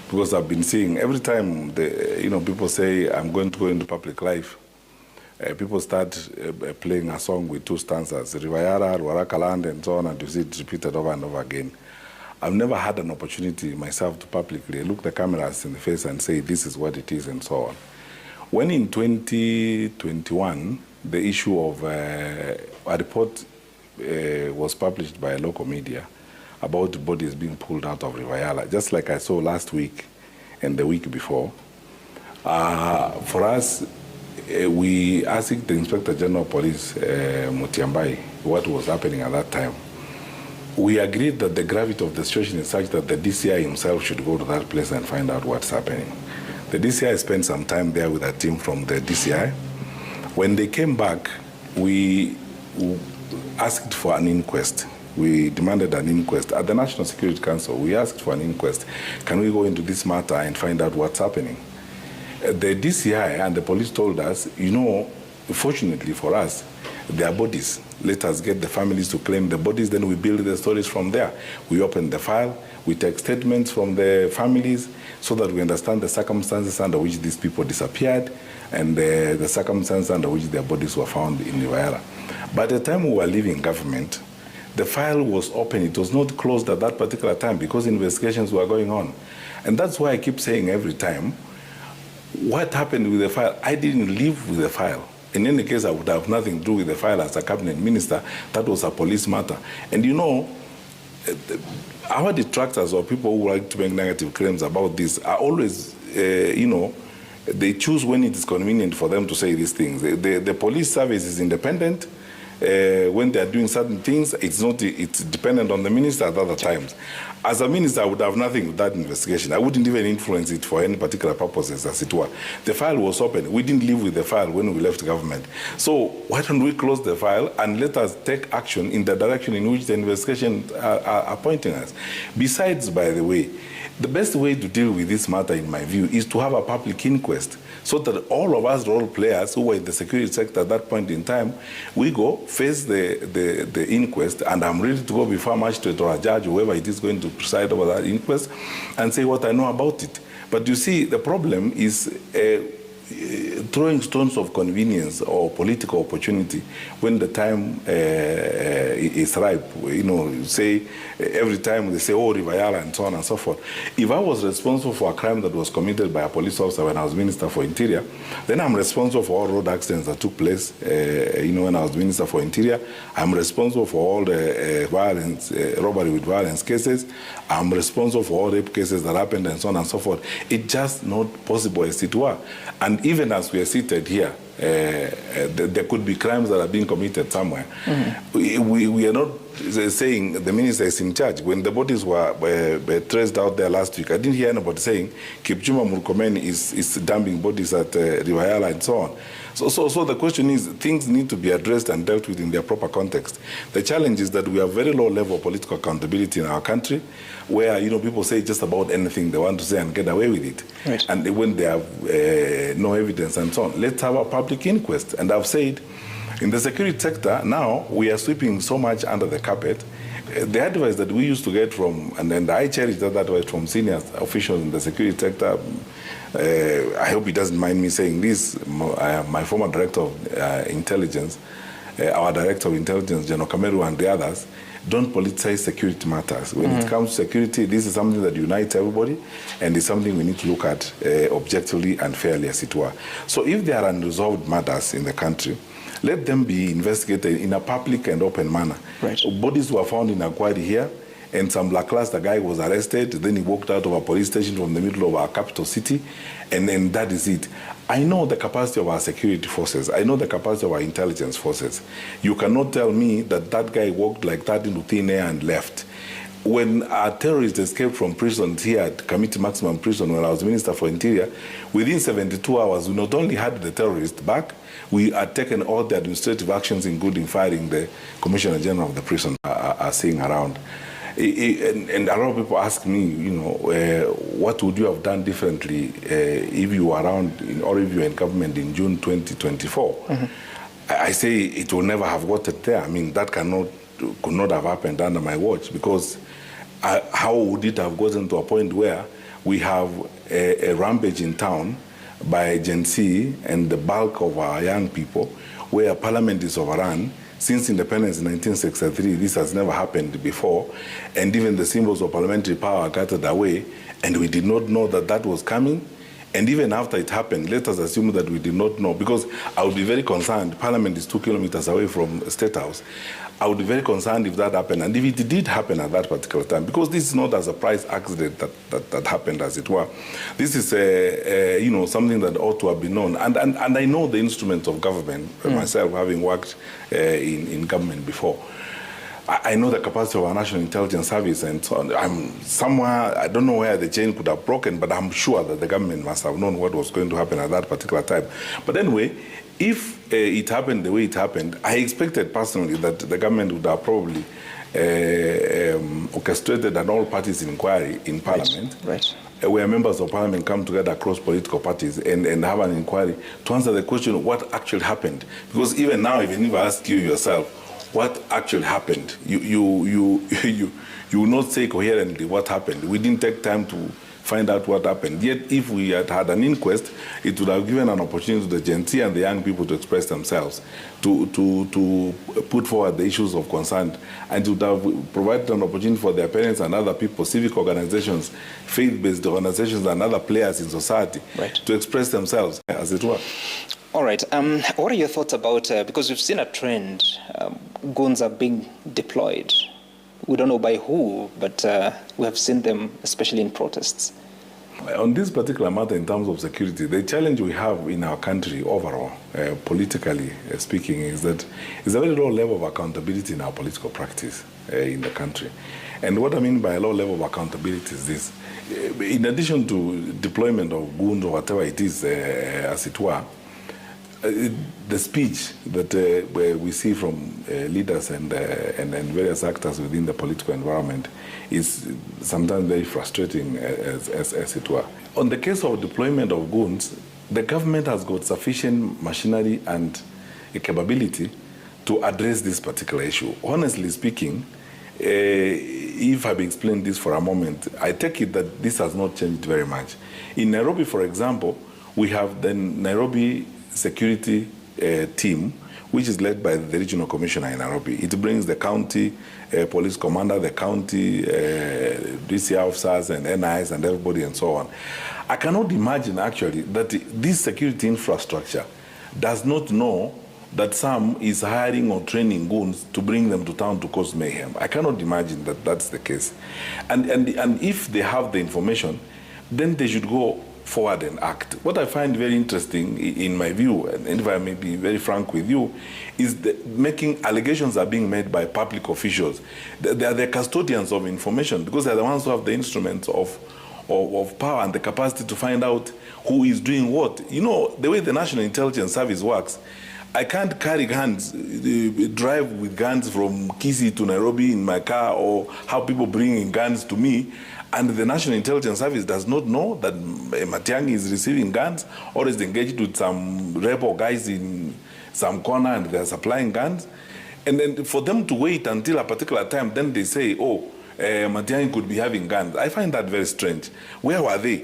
because I've been seeing every time people say I'm going to go into public life, people start playing a song with two stanzas, Rivayara, Ruarakaland, and so on, and you see it repeated over and over again. I've never had an opportunity myself to publicly look the cameras in the face and say this is what it is and so on. When in 2021, the issue of a report was published by a local media about bodies being pulled out of Yala, just like I saw last week and the week before. For us, we asked the Inspector General of Police, Matiangi, what was happening at that time. We agreed that the gravity of the situation is such that the DCI himself should go to that place and find out what's happening. The DCI spent some time there with a team from the DCI. When they came back, we asked for an inquest. We demanded an inquest. At the National Security Council, we asked for an inquest. Can we go into this matter and find out what's happening? The DCI and the police told us, fortunately for us, their bodies. Let us get the families to claim the bodies, then we build the stories from there. We open the file, we take statements from the families so that we understand the circumstances under which these people disappeared and the circumstances under which their bodies were found in Yala. By the time we were leaving government, the file was open. It was not closed at that particular time because investigations were going on. And that's why I keep saying every time, what happened with the file? I didn't live with the file. In any case, I would have nothing to do with the file as a cabinet minister. That was a police matter. And our detractors or people who like to make negative claims about this are always, they choose when it is convenient for them to say these things. The police service is independent. When they are doing certain things, it's dependent on the minister at other times. As a minister, I would have nothing with that investigation. I wouldn't even influence it for any particular purposes, as it were. The file was open. We didn't live with the file when we left government. So why don't we close the file and let us take action in the direction in which the investigation are pointing us? Besides, by the way, the best way to deal with this matter, in my view, is to have a public inquest so that all of us role players who were in the security sector at that point in time, we go face the inquest, and I'm ready to go before a magistrate or a judge, whoever it is going to preside over that inquest, and say what I know about it. But you see, the problem is throwing stones of convenience or political opportunity when the time is ripe. Say every time they say, oh, Yala, and so on and so forth. If I was responsible for a crime that was committed by a police officer when I was Minister for Interior, then I'm responsible for all road accidents that took place, when I was Minister for Interior. I'm responsible for all the violence, robbery with violence cases. I'm responsible for all rape cases that happened and so on and so forth. It's just not possible, as it were. And even as we are seated here, there could be crimes that are being committed somewhere. Mm-hmm. We are not saying the minister is in charge. When the bodies were traced out there last week, I didn't hear anybody saying Kipchumba Murkomen is dumping bodies at Yala and so on. So the question is, things need to be addressed and dealt with in their proper context. The challenge is that we have very low level of political accountability in our country, where people say just about anything they want to say and get away with it. Right. And when they have no evidence and so on, let's have a public inquest. And I've said, in the security sector, now we are sweeping so much under the carpet. The advice that we used to get from, and I cherish that advice from senior officials in the security sector. I hope he doesn't mind me saying this. My former director of intelligence, our director of intelligence, General Kameru, and the others, don't politicize security matters. When it comes to security, this is something that unites everybody, and it's something we need to look at objectively and fairly, as it were. So if there are unresolved matters in the country, let them be investigated in a public and open manner. Right. Bodies were found in Akwari here, and some lackluster guy was arrested. Then he walked out of a police station from the middle of our capital city, and then that is it. I know the capacity of our security forces. I know the capacity of our intelligence forces. You cannot tell me that that guy walked like that into thin air and left. When a terrorist escaped from prison here at Kamiti Maximum Prison when I was Minister for Interior, within 72 hours, we not only had the terrorist back, we had taken all the administrative actions, including firing the Commissioner General of the prison, are seeing around. And a lot of people ask me, what would you have done differently if you were around or if you were in government in June 2024? Mm-hmm. I say it will never have gotten there. I mean, that could not have happened under my watch, because how would it have gotten to a point where we have a rampage in town by Gen Z and the bulk of our young people, where Parliament is overrun. Since independence in 1963, this has never happened before, and even the symbols of parliamentary power carted away, and we did not know that that was coming. And even after it happened, let us assume that we did not know, because I would be very concerned. Parliament is 2 kilometers away from State House. I would be very concerned if that happened, and if it did happen at that particular time, because this is not a surprise accident that happened, as it were. This is something that ought to have been known. And I know the instruments of government, myself, having worked in government before. I know the capacity of our National Intelligence Service and so on. I'm somewhere, I don't know where the chain could have broken, but I'm sure that the government must have known what was going to happen at that particular time. But anyway, if it happened the way it happened, I expected personally that the government would have probably orchestrated an all-parties inquiry in Parliament, right. Where members of Parliament come together across political parties and have an inquiry to answer the question, what actually happened? Because even now, even if I ask you yourself, what actually happened, you will not say coherently what happened. We didn't take time to find out what happened. Yet, if we had had an inquest, it would have given an opportunity to the Gen Z and the young people to express themselves, to put forward the issues of concern, and it would have provided an opportunity for their parents and other people, civic organizations, faith-based organizations, and other players in society to express themselves, as it were. All right. What are your thoughts about, because we've seen a trend, goons are being deployed. We don't know by who, but we have seen them, especially in protests. On this particular matter, in terms of security, the challenge we have in our country overall, politically speaking, is that there's a very low level of accountability in our political practice in the country. And what I mean by a low level of accountability is this. In addition to deployment of goons or whatever it is, as it were, the speech that we see from leaders and various actors within the political environment is sometimes very frustrating, as it were. On the case of deployment of goons, the government has got sufficient machinery and a capability to address this particular issue. Honestly speaking, if I've explained this for a moment, I take it that this has not changed very much. In Nairobi, for example, we have the Nairobi security team, which is led by the regional commissioner in Nairobi. It brings the county police commander, the county DC officers and NIs and everybody and so on. I cannot imagine actually that this security infrastructure does not know that some is hiring or training goons to bring them to town to cause mayhem. I cannot imagine that that's the case. And if they have the information, then they should go forward and act. What I find very interesting, in my view, and if I may be very frank with you, is that making allegations are being made by public officials. They are the custodians of information, because they're the ones who have the instruments of power and the capacity to find out who is doing what. You know, the way the National Intelligence Service works, I can't carry guns, drive with guns from Kisii to Nairobi in my car, or have people bringing guns to me, and the National Intelligence Service does not know that Matiangi is receiving guns or is engaged with some rebel guys in some corner and they're supplying guns. And then for them to wait until a particular time, then they say, oh, Matiangi could be having guns. I find that very strange. Where were they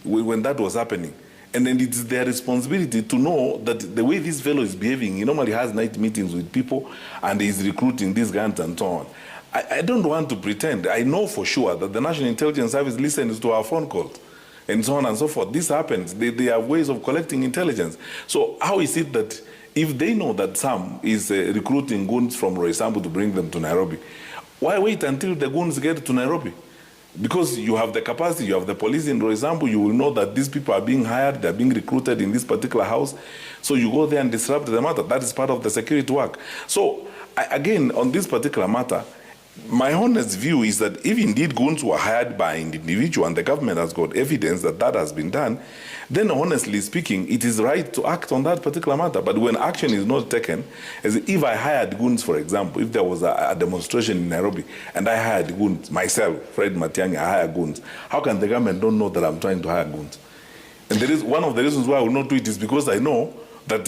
when that was happening? And then it's their responsibility to know that the way this fellow is behaving, he normally has night meetings with people and he's recruiting these guns and so on. I don't want to pretend. I know for sure that the National Intelligence Service listens to our phone calls and so on and so forth. This happens. They have ways of collecting intelligence. So how is it that if they know that some is recruiting goons from Roysambu to bring them to Nairobi, why wait until the goons get to Nairobi? Because you have the capacity, you have the police in Roysambu, you will know that these people are being hired, they're being recruited in this particular house. So you go there and disrupt the matter. That is part of the security work. So again, on this particular matter, my honest view is that if indeed goons were hired by an individual and the government has got evidence that that has been done, then honestly speaking, it is right to act on that particular matter. But when action is not taken, as if I hired goons, for example, if there was a demonstration in Nairobi and I hired goons, myself, Fred Matiangi, I hired goons, how can the government don't know that I'm trying to hire goons? And there is one of the reasons why I will not do it is because I know that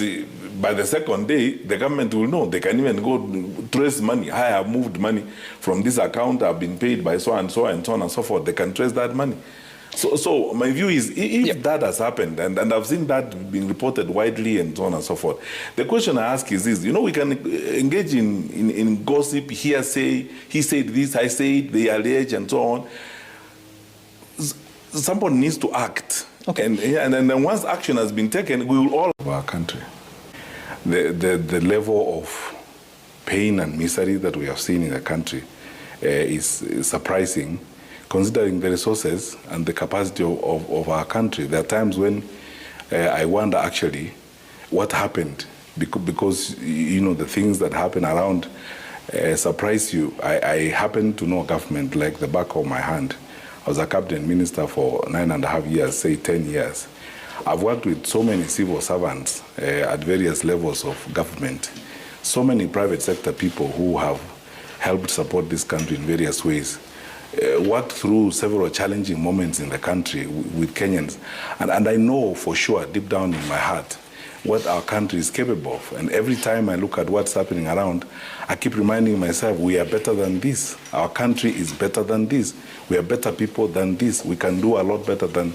by the second day, the government will know. They can even go trace money. I have moved money from this account, I've been paid by so and so and so on and so forth. They can trace that money. So my view is, if that has happened, and I've seen that being reported widely and so on and so forth, the question I ask is this: we can engage in gossip, hearsay, he said this, I said, they allege, and so on. Somebody needs to act. Okay. And then once action has been taken, we will all of our country. The level of pain and misery that we have seen in the country is surprising, considering the resources and the capacity of our country. There are times when I wonder actually what happened, because the things that happen around surprise you. I happen to know government like the back of my hand. I was a cabinet minister for 9.5 years, say 10 years. I've worked with so many civil servants at various levels of government, so many private sector people who have helped support this country in various ways, worked through several challenging moments in the country with Kenyans. And I know for sure, deep down in my heart, what our country is capable of. And every time I look at what's happening around, I keep reminding myself, we are better than this. Our country is better than this. We are better people than this. We can do a lot better than,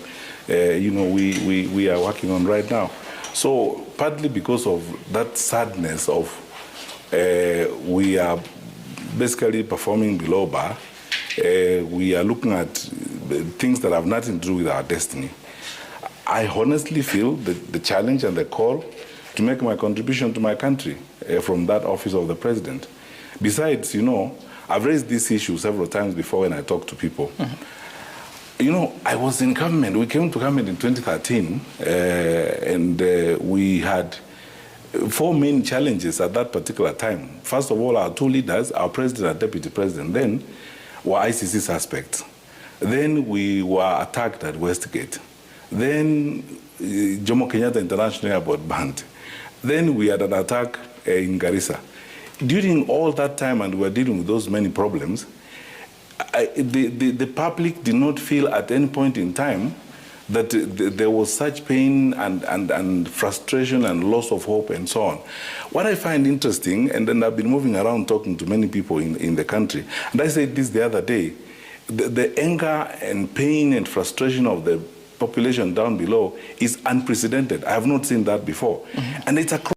we are working on right now. So partly because of that sadness of we are basically performing below bar, we are looking at things that have nothing to do with our destiny. I honestly feel the challenge and the call to make my contribution to my country from that office of the president. Besides, I've raised this issue several times before when I talk to people. Mm-hmm. I was in government. We came to government in 2013, and we had 4 main challenges at that particular time. First of all, our 2 leaders, our president and deputy president, then were ICC suspects. Then we were attacked at Westgate. Then Jomo Kenyatta International Airport banned. Then we had an attack in Garissa. During all that time, and we were dealing with those many problems, the public did not feel at any point in time that there was such pain and frustration and loss of hope and so on. What I find interesting, and then I've been moving around talking to many people in the country, and I said this the other day, the anger and pain and frustration of the population down below is unprecedented. I have not seen that before. Mm-hmm. And it's across